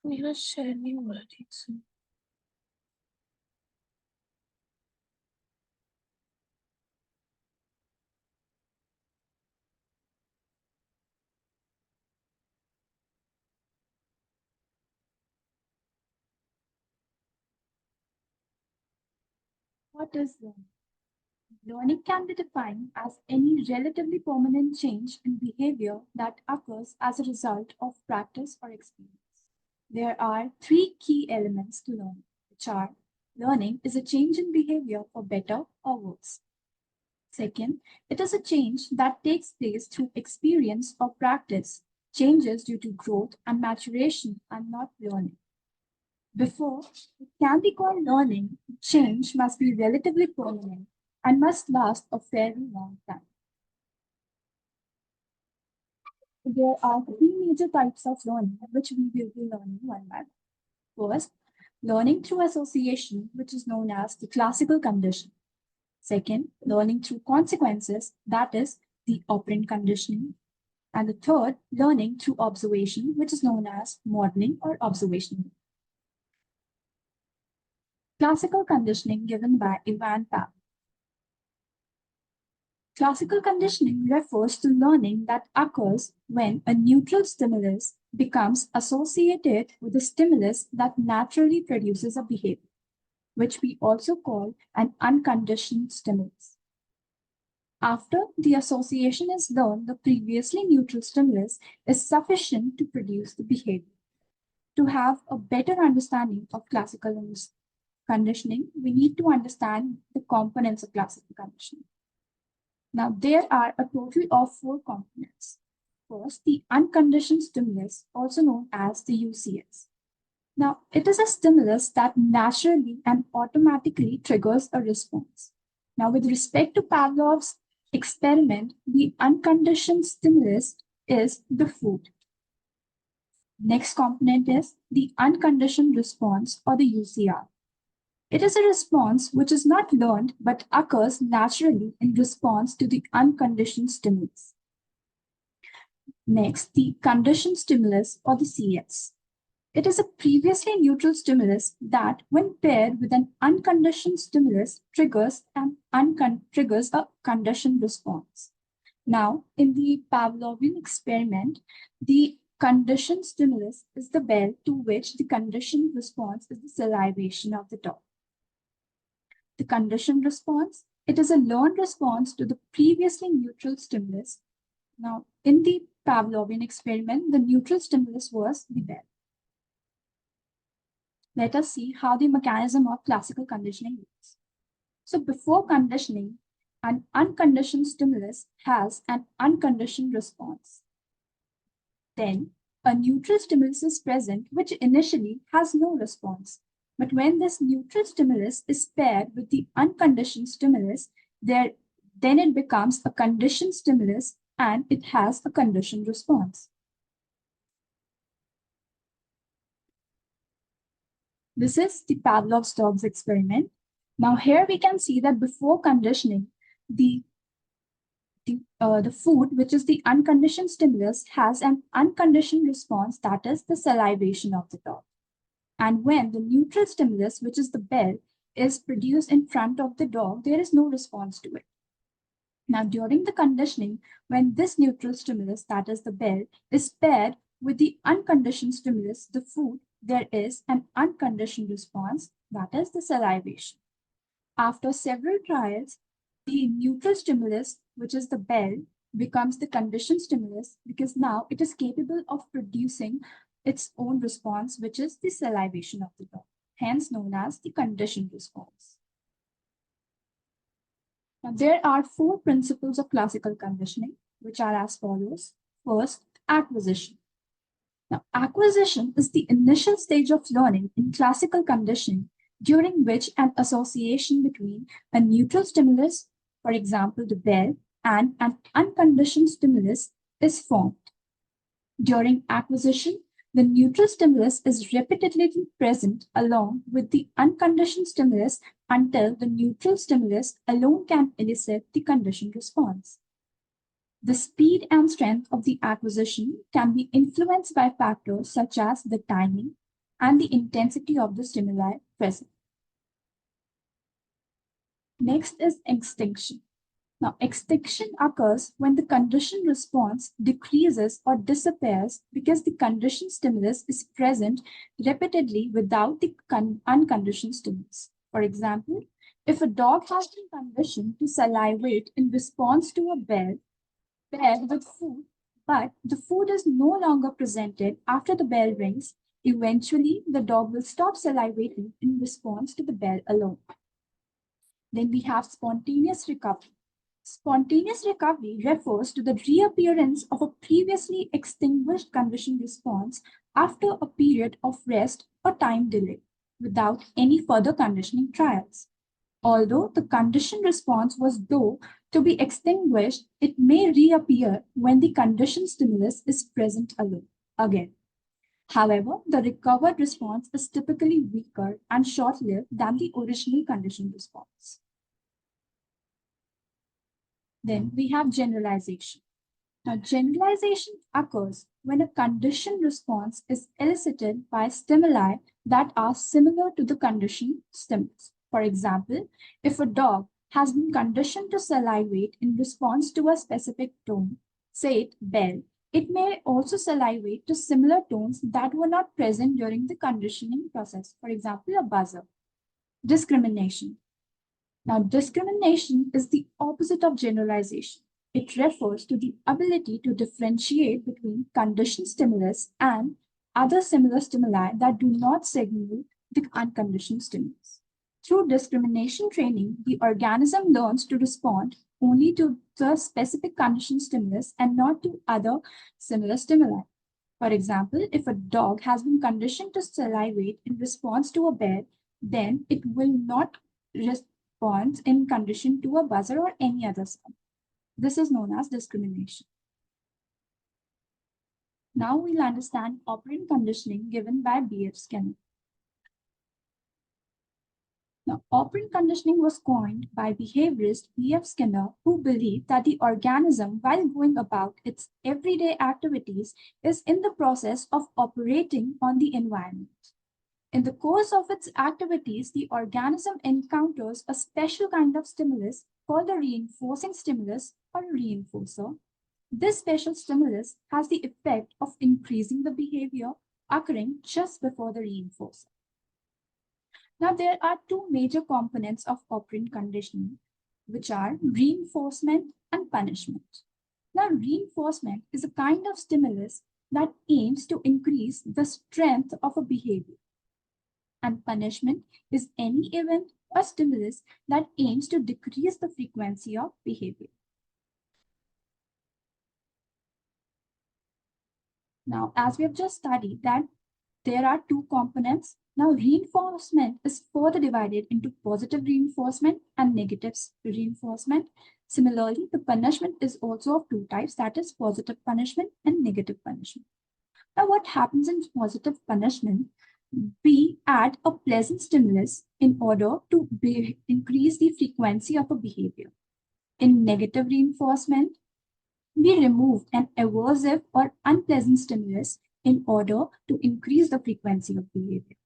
मेरा शेयर नहीं हो रहा ठीक से। What is learning? Learning can be defined as any relatively permanent change in behavior that occurs as a result of practice or experience. There are three key elements to learning, which are: learning is a change in behavior for better or worse. Second, it is a change that takes place through experience or practice. Changes due to growth and maturation are not learning. Before it can be called learning, change must be relatively permanent and must last a fairly long time. There are three major types of learning, which we will be learning one by one. First, learning through association, which is known as the classical condition. Second, learning through consequences, that is the operant conditioning. And the third, learning through observation, which is known as modeling or observation. Classical conditioning given by Ivan Pavlov. Classical conditioning refers to learning that occurs when a neutral stimulus becomes associated with a stimulus that naturally produces a behavior, which we also call an unconditioned stimulus. After the association is learned, the previously neutral stimulus is sufficient to produce the behavior. To have a better understanding of classical conditioning, we need to understand the components of classical conditioning. Now, there are a total of 4 components. First, the unconditioned stimulus, also known as the UCS. Now, it is a stimulus that naturally and automatically triggers a response. Now, with respect to Pavlov's experiment, the unconditioned stimulus is the food. Next component is the unconditioned response, or the UCR. It is a response which is not learned but occurs naturally in response to the unconditioned stimulus. Next, the conditioned stimulus, or the CS. It is a previously neutral stimulus that, when paired with an unconditioned stimulus, triggers a conditioned response. Now, in the Pavlovian experiment, the conditioned stimulus is the bell, to which the conditioned response is the salivation of the dog. The conditioned response, it is a learned response to the previously neutral stimulus. Now, in the Pavlovian experiment, the neutral stimulus was the bell. Let us see how the mechanism of classical conditioning works. So before conditioning, an unconditioned stimulus has an unconditioned response. Then a neutral stimulus is present, which initially has no response. But when this neutral stimulus is paired with the unconditioned stimulus, then it becomes a conditioned stimulus and it has a conditioned response. This is the Pavlov's dogs experiment. Now here we can see that before conditioning, the food, which is the unconditioned stimulus, has an unconditioned response, that is the salivation of the dog. And when the neutral stimulus, which is the bell, is produced in front of the dog, there is no response to it. Now, during the conditioning, when this neutral stimulus, that is the bell, is paired with the unconditioned stimulus, the food, there is an unconditioned response, that is the salivation. After several trials, the neutral stimulus, which is the bell, becomes the conditioned stimulus because now it is capable of producing its own response, which is the salivation of the dog, hence known as the conditioned response. Now, there are 4 principles of classical conditioning, which are as follows. First, acquisition. Now, acquisition is the initial stage of learning in classical conditioning, during which an association between a neutral stimulus, for example, the bell, and an unconditioned stimulus is formed. During acquisition, the neutral stimulus is repeatedly present along with the unconditioned stimulus until the neutral stimulus alone can elicit the conditioned response. The speed and strength of the acquisition can be influenced by factors such as the timing, and the intensity of the stimuli present. Next is extinction. Now, extinction occurs when the conditioned response decreases or disappears because the conditioned stimulus is present repeatedly without the unconditioned stimulus. For example, if a dog has been conditioned to salivate in response to a bell paired with food, but the food is no longer presented after the bell rings, eventually the dog will stop salivating in response to the bell alone. Then we have spontaneous recovery. Spontaneous recovery refers to the reappearance of a previously extinguished conditioned response after a period of rest or time delay without any further conditioning trials. Although the conditioned response was due to be extinguished, it may reappear when the conditioned stimulus is present again. However, the recovered response is typically weaker and short-lived than the original conditioned response. Then we have generalization. Now, generalization occurs when a conditioned response is elicited by stimuli that are similar to the conditioned stimulus. For example, if a dog has been conditioned to salivate in response to a specific tone, say it bell, it may also salivate to similar tones that were not present during the conditioning process. For example, a buzzer. Discrimination. Now, discrimination is the opposite of generalization. It refers to the ability to differentiate between conditioned stimulus and other similar stimuli that do not signal the unconditioned stimulus. Through discrimination training, the organism learns to respond only to the specific conditioned stimulus and not to other similar stimuli. For example, if a dog has been conditioned to salivate in response to a bell, then it will not respond in condition to a buzzer or any other sound. This is known as discrimination. Now we'll understand operant conditioning given by B.F. Skinner. Now, operant conditioning was coined by behaviorist B.F. Skinner, who believed that the organism, while going about its everyday activities, is in the process of operating on the environment. In the course of its activities, the organism encounters a special kind of stimulus called a reinforcing stimulus or a reinforcer. This special stimulus has the effect of increasing the behavior occurring just before the reinforcer. Now, there are two major components of operant conditioning, which are reinforcement and punishment. Now, reinforcement is a kind of stimulus that aims to increase the strength of a behavior. And punishment is any event or stimulus that aims to decrease the frequency of behavior. Now, as we have just studied that there are two components. Now, reinforcement is further divided into positive reinforcement and negative reinforcement. Similarly, the punishment is also of two types, that is positive punishment and negative punishment. Now, what happens in positive punishment? We add a pleasant stimulus in order to increase the frequency of a behavior. In negative reinforcement, we remove an aversive or unpleasant stimulus in order to increase the frequency of behavior.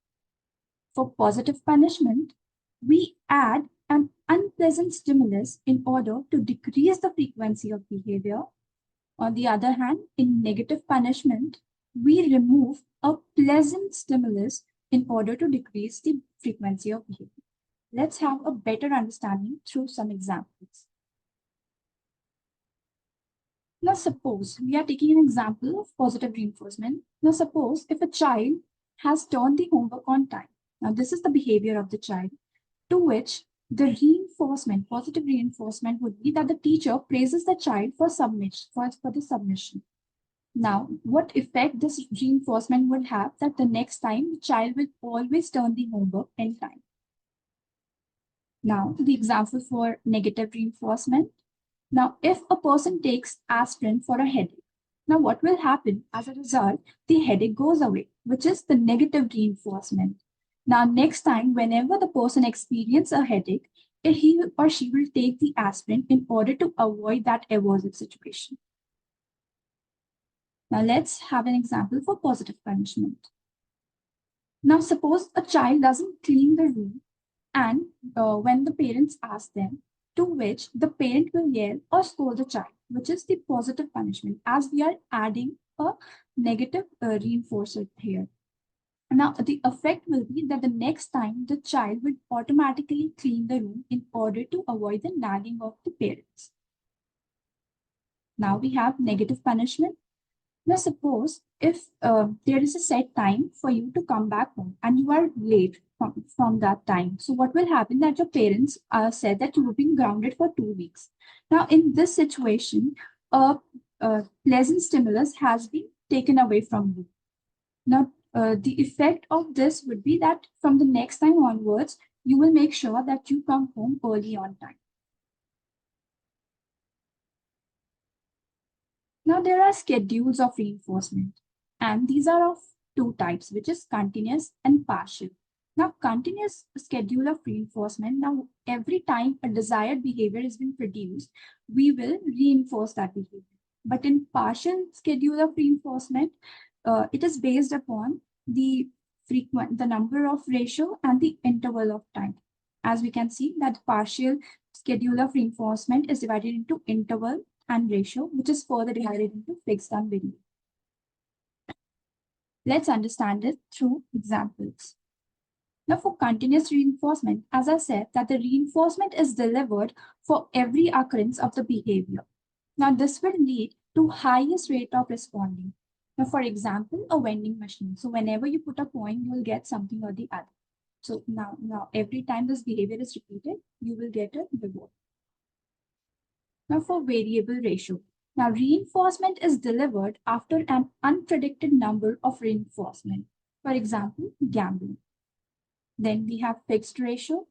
For positive punishment, we add an unpleasant stimulus in order to decrease the frequency of behavior. On the other hand, in negative punishment, we remove a pleasant stimulus in order to decrease the frequency of behavior. Let's have a better understanding through some examples. Now, suppose we are taking an example of positive reinforcement. Now, suppose if a child has done the homework on time. Now, this is the behavior of the child, to which the reinforcement, positive reinforcement would be that the teacher praises the child for the submission. Now, what effect this reinforcement would have that the next time the child will always turn the homework in time. Now, the example for negative reinforcement. Now, if a person takes aspirin for a headache, now what will happen as a result? The headache goes away, which is the negative reinforcement. Now, next time, whenever the person experiences a headache, he or she will take the aspirin in order to avoid that aversive situation. Now, let's have an example for positive punishment. Now, suppose a child doesn't clean the room, and when the parents ask them, to which the parent will yell or scold the child, which is the positive punishment, as we are adding a negative reinforcer here. Now, the effect will be that the next time the child will automatically clean the room in order to avoid the nagging of the parents. Now we have negative punishment. Now, suppose if there is a set time for you to come back home and you are late from that time. So what will happen that your parents said that you have been grounded for 2 weeks. Now, in this situation, a pleasant stimulus has been taken away from you. Now, the effect of this would be that from the next time onwards, you will make sure that you come home early on time. Now, there are schedules of reinforcement, and these are of two types, which is continuous and partial. Now, continuous schedule of reinforcement, now every time a desired behavior is being produced, we will reinforce that behavior. But in partial schedule of reinforcement, it is based upon the number of ratio and the interval of time. As we can see that partial schedule of reinforcement is divided into interval and ratio, which is further divided into fixed and variable. Let's understand it through examples. Now, for continuous reinforcement, as I said, that the reinforcement is delivered for every occurrence of the behavior. Now, this will lead to highest rate of responding. Now, for example, a vending machine. So whenever you put a coin, you will get something or the other. So now every time this behavior is repeated, you will get a reward. Now for variable ratio. Now reinforcement is delivered after an unpredicted number of reinforcement. For example, gambling. Then we have fixed ratio.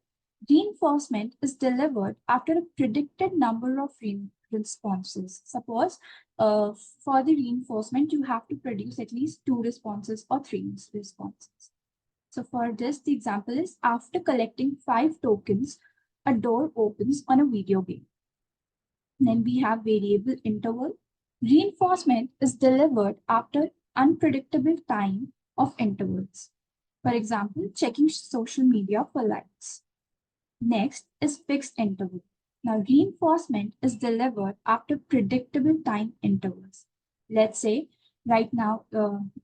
Reinforcement is delivered after a predicted number of responses. Suppose for the reinforcement, you have to produce at least 2 responses or 3 responses. So for this, the example is after collecting 5 tokens, a door opens on a video game. Then we have variable interval. Reinforcement is delivered after unpredictable time of intervals. For example, checking social media for likes. Next is fixed interval. Now, reinforcement is delivered after predictable time intervals. Let's say right now,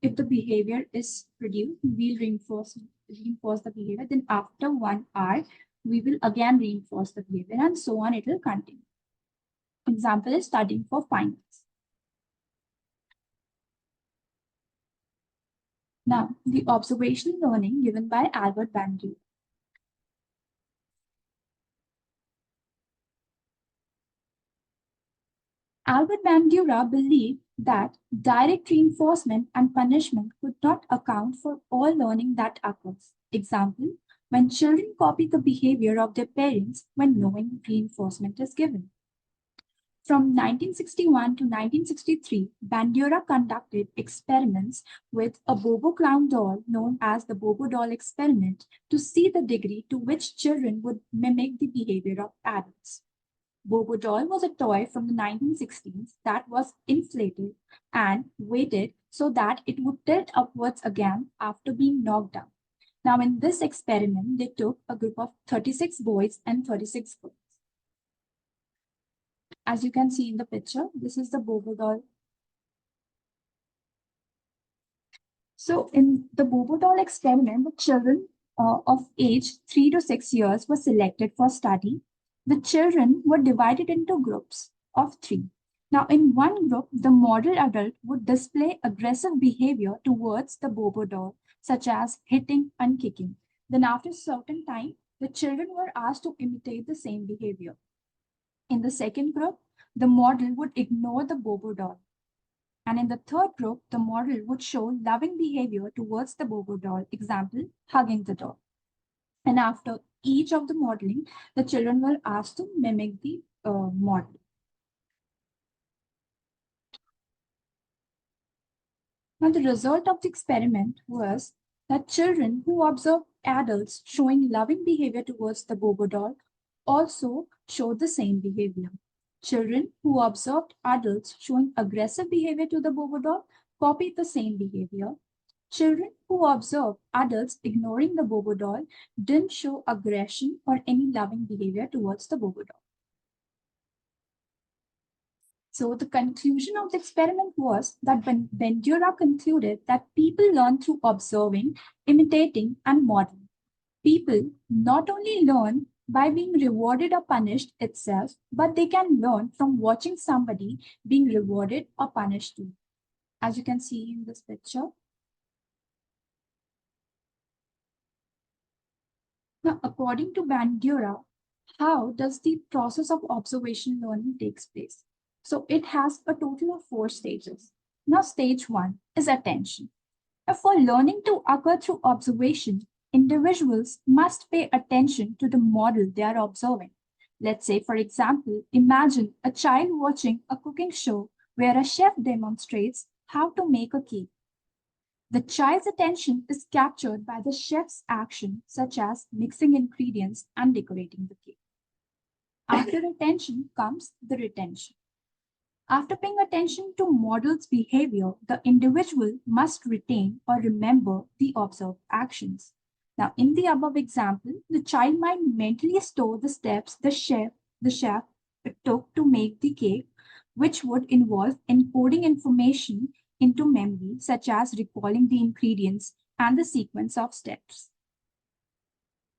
if the behavior is produced, we'll reinforce the behavior. Then after 1 hour, we will again reinforce the behavior, and so on, it will continue. Example is studying for finals. Now, the observational learning given by Albert Bandura. Albert Bandura believed that direct reinforcement and punishment could not account for all learning that occurs. Example, when children copy the behavior of their parents when knowing reinforcement is given. From 1961 to 1963, Bandura conducted experiments with a Bobo clown doll known as the Bobo doll experiment to see the degree to which children would mimic the behavior of adults. Bobo doll was a toy from the 1960s that was inflated and weighted so that it would tilt upwards again after being knocked down. Now, in this experiment, they took a group of 36 boys and 36 girls. As you can see in the picture, this is the Bobo doll. So in the Bobo doll experiment, the children of age 3 to 6 years were selected for study. The children were divided into groups of 3. Now, in one group, the model adult would display aggressive behavior towards the Bobo doll, such as hitting and kicking. Then after a certain time, the children were asked to imitate the same behavior. In the second group, the model would ignore the Bobo doll. And in the third group, the model would show loving behavior towards the Bobo doll, example, hugging the doll. And after each of the modeling, the children were asked to mimic the model. Now, the result of the experiment was that children who observed adults showing loving behavior towards the Bobo doll also showed the same behavior. Children who observed adults showing aggressive behavior to the Bobo doll copied the same behavior. Children who observed adults ignoring the Bobo doll didn't show aggression or any loving behavior towards the Bobo doll. So the conclusion of the experiment was that Bandura concluded that people learn through observing, imitating, and modeling. People not only learn by being rewarded or punished itself, but they can learn from watching somebody being rewarded or punished too. As you can see in this picture. Now, according to Bandura, how does the process of observation learning takes place? So it has a total of 4 stages. Now, stage 1 is attention. Now, for learning to occur through observation, individuals must pay attention to the model they are observing. Let's say, for example, imagine a child watching a cooking show where a chef demonstrates how to make a cake. The child's attention is captured by the chef's action, such as mixing ingredients and decorating the cake. After attention comes the retention. After paying attention to model's behavior, the individual must retain or remember the observed actions. Now, in the above example, the child might mentally store the steps the chef took to make the cake, which would involve encoding information into memory, such as recalling the ingredients and the sequence of steps.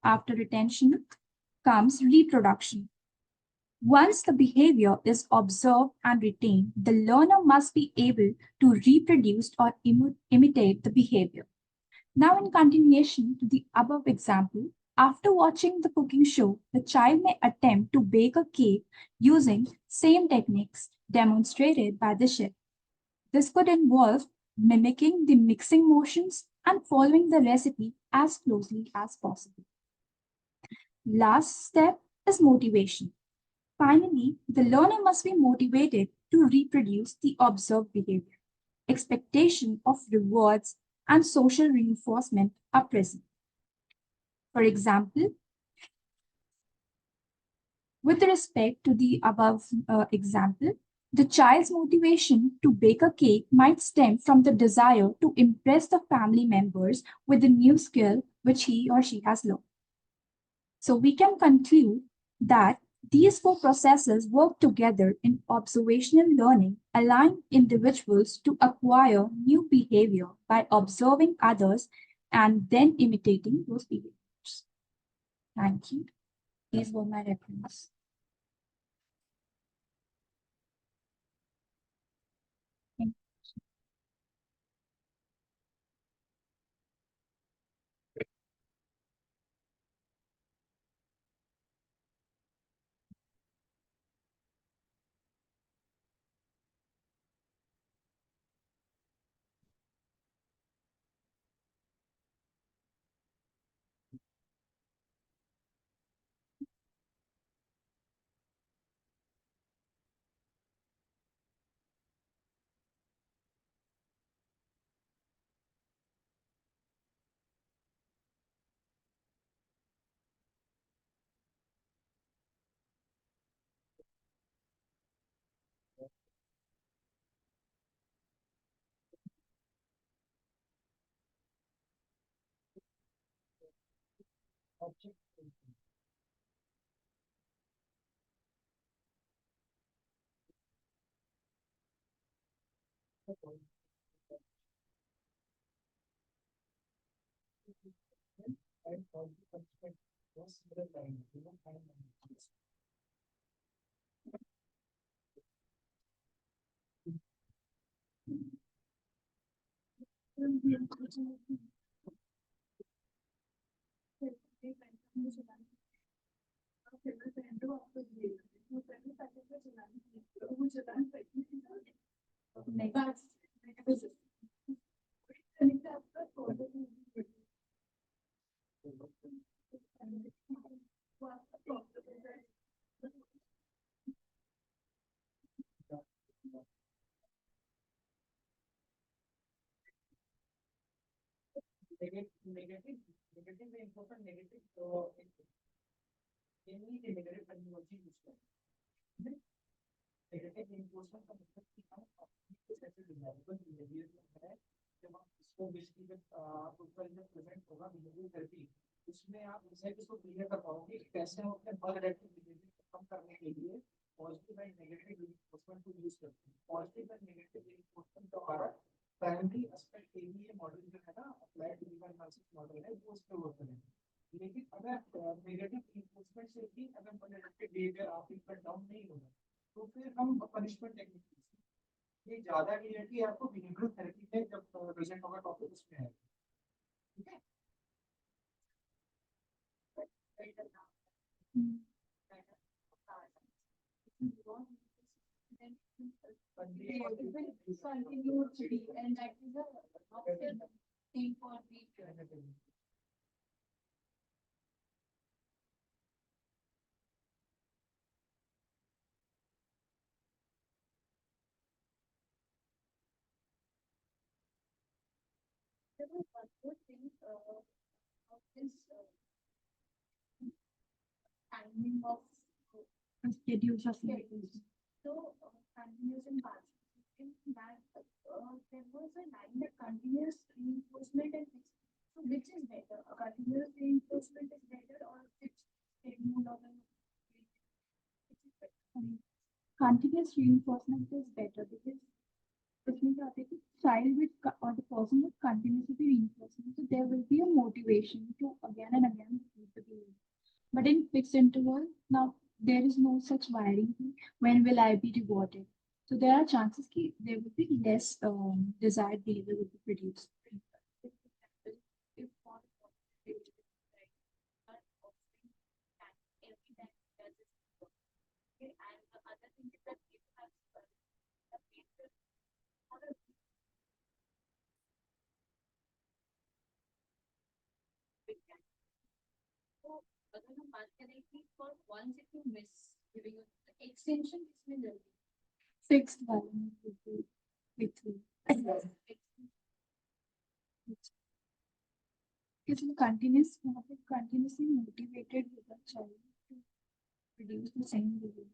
After retention comes reproduction. Once the behavior is observed and retained, the learner must be able to reproduce or imitate the behavior. Now, in continuation to the above example, after watching the cooking show, the child may attempt to bake a cake using same techniques demonstrated by the chef. This could involve mimicking the mixing motions and following the recipe as closely as possible. Last step is motivation. Finally, the learner must be motivated to reproduce the observed behavior. Expectation of rewards and social reinforcement are present. For example, with respect to the above example, the child's motivation to bake a cake might stem from the desire to impress the family members with the new skill which he or she has learned. So we can conclude that these 4 processes work together in observational learning, allowing individuals to acquire new behavior by observing others and then imitating those behaviors. Thank you. These were my references. जब आप इसको basically जब ऊपर जब present होगा behaviour therapy, उसमें आप exact इसको क्लियर कर पाओगे कि कैसे हम अपने मल एडिक्टिव बिहेवियर को कम करने के लिए पॉजिटिव एंड नेगेटिव रिइंफोर्समेंट को यूज करते हैं। पॉजिटिव एंड नेगेटिव रिइंफोर्समेंट का हमारा प्राइमरी एस्पेक्ट यही है, मॉडल जो है ना अप्लाइड लीवर एनालिसिस मॉडल है वो उस पर वर्क करेंगे। लेकिन अगर नेगेटिव रिइंफोर्समेंट से भी अगर मल एडिक्टिव बिहेवियर आप इनका डाउन नहीं होगा, तो फिर हम पनिशमेंट टेक्निक यूज करें। ये ज्यादा क्लियरिटी आपको बिहेवियरल थेरेपी में जब प्रेजेंट होगा टॉपिक उसमें है। ठीक है। Mm. It will continue to be, and that is a option thing for future. There was one more thing of this timing of Schedules of schedules. meetings. So, continuous and partial. In that, there was a line that continuous reinforcement and fixed. So, which is better? A continuous reinforcement is better or fixed schedule of an which is better? Continuous reinforcement is better because इसमें क्या होता है कि child with or the person with continuously reinforcement, so there will be a motivation to again and again repeat the behavior. But in fixed interval, now there is no such wiring. When will I be rewarded? So there are chances that there will be less desired behavior will be produced. If one are offering that every time does this work. Okay, and the other thing is that if you have the paper or a big time. So अगर हम बात करें कि for once if you miss giving a extension किसमें जल्दी Fixed wiring will be quickly. Because continuous, continuously motivated with the child to produce the same behavior.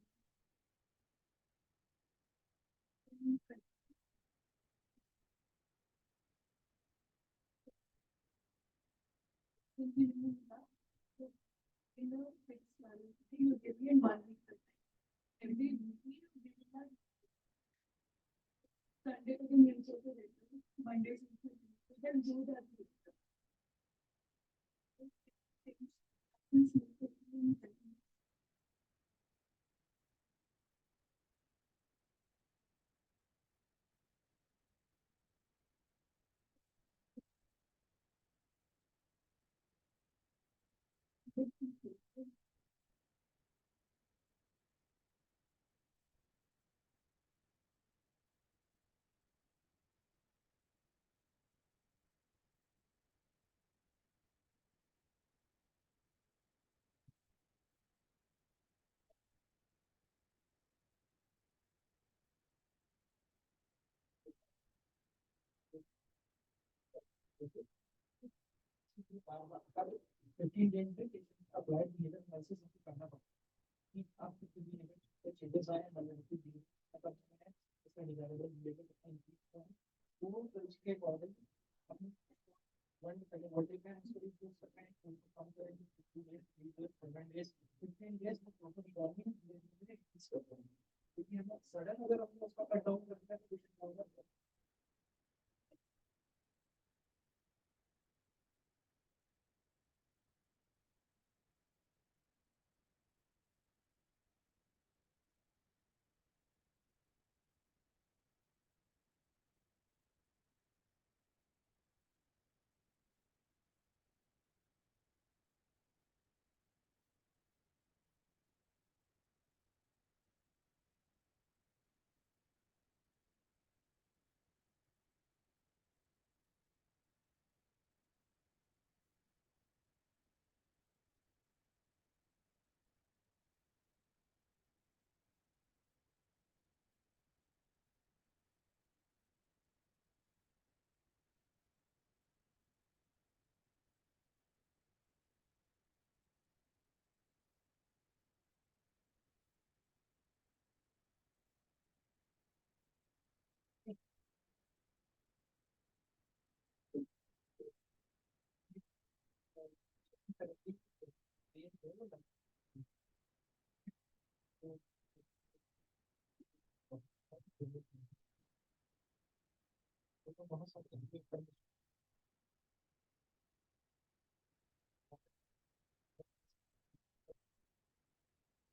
in a fixed value, you give me in 1 week time. Every week you give me that Sunday to the meals also later, Monday to the you can do that. Fifteen days में applied behaviour analysis करना पड़ता है कि आप किसी भी में changes आए मतलब कि इसमें डिजायरेबल बिहेवियर कितना इंक्रीज हुआ है वो उसके अकॉर्डिंग हम वन पहले वोल्टेज में उसको यूज करते हैं उनको कम करेंगे 15 डेज 3 डेज 7 डेज 15 डेज में प्रॉपर रिकॉर्डिंग धीरे-धीरे इंक्रीज करते हैं क्योंकि हम सडन अगर हम उसका कट डाउन करते हैं तो कुछ होगा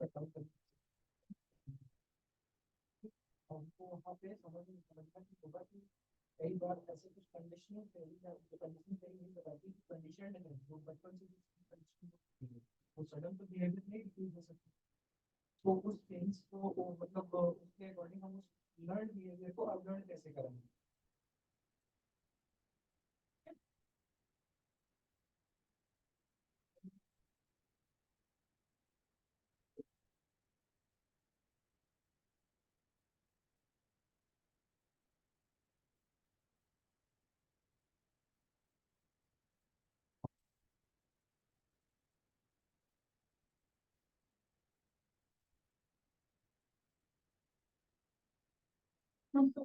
कम कर हमको वहाँ पे समझना कि होगा कि कई बार ऐसे कुछ कंडीशनिंग जो कंडीशनिंग कहीं नहीं बताती कंडीशन है जो बचपन से कंडीशनिंग होती है वो सडन तो बिहेवियर नहीं डिक्रीज हो सकती तो उस चेंज को मतलब उसके अकॉर्डिंग हम उस लर्न बिहेवियर को अनलर्न कैसे करेंगे हम तो